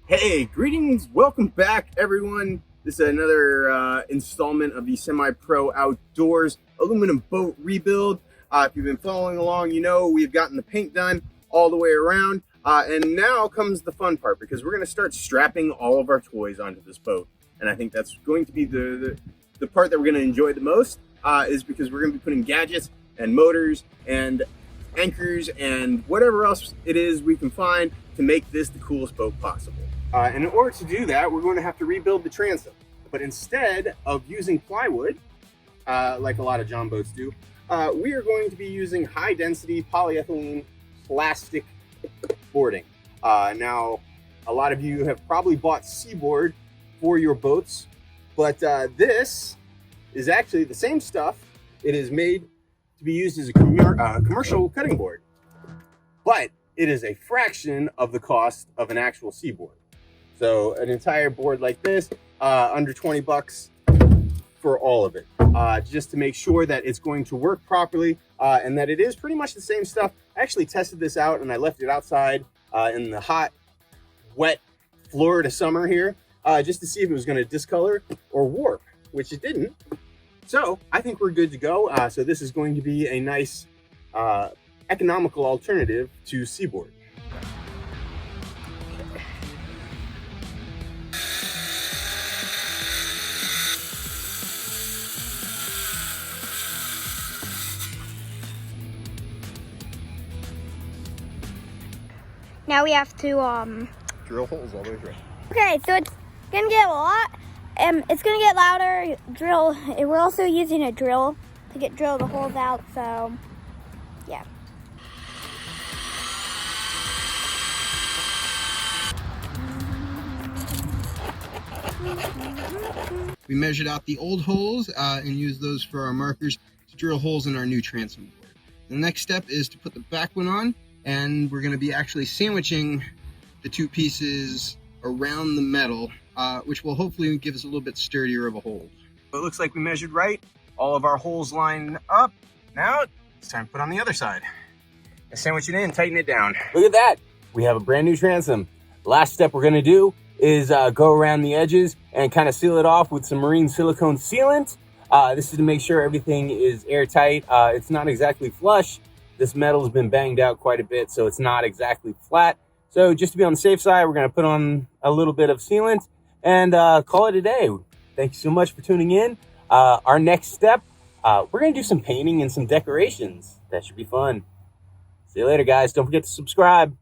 Hey, greetings, welcome back everyone. This is another installment of the SemiPro Outdoors aluminum boat rebuild. If you've been following along, you know we've gotten the paint done all the way around. And now comes the fun part, because we're going to start strapping all of our toys onto this boat. And I think that's going to be the part that we're going to enjoy the most, is because we're going to be putting gadgets and motors and anchors and whatever else it is we can find to make this the coolest boat possible. And in order to do that, we're going to have to rebuild the transom. But instead of using plywood, like a lot of John boats do, we are going to be using high-density polyethylene plastic boarding. Now, a lot of you have probably bought seaboard for your boats, but this is actually the same stuff. It is made to be used as a commercial cutting board, but it is a fraction of the cost of an actual seaboard. So an entire board like this, under 20 bucks for all of it, just to make sure that it's going to work properly, and that it is pretty much the same stuff. I actually tested this out and I left it outside in the hot, wet Florida summer here, just to see if it was going to discolor or warp, which it didn't. So I think we're good to go. So this is going to be a nice economical alternative to seaboard. Now we have to Drill holes all the way through. Okay, so it's gonna get a lot, it's gonna get louder. We're also using a drill to drill the holes out. So yeah. We measured out the old holes and used those for our markers to drill holes in our new transom board. The next step is to put the back one on, and we're going to be actually sandwiching the two pieces around the metal, which will hopefully give us a little bit sturdier of a hold. It looks like we measured right. All of our holes line up. Now it's time to put on the other side. Sandwich it in, tighten it down. Look at that. We have a brand new transom. Last step we're gonna do is go around the edges and kind of seal it off with some marine silicone sealant. This is to make sure everything is airtight. It's not exactly flush. This metal has been banged out quite a bit, so it's not exactly flat. So just to be on the safe side, we're gonna put on a little bit of sealant and call it a day. Thank you so much for tuning in. Our next step, we're gonna do some painting and some decorations. That should be fun. See you later, guys. Don't forget to subscribe.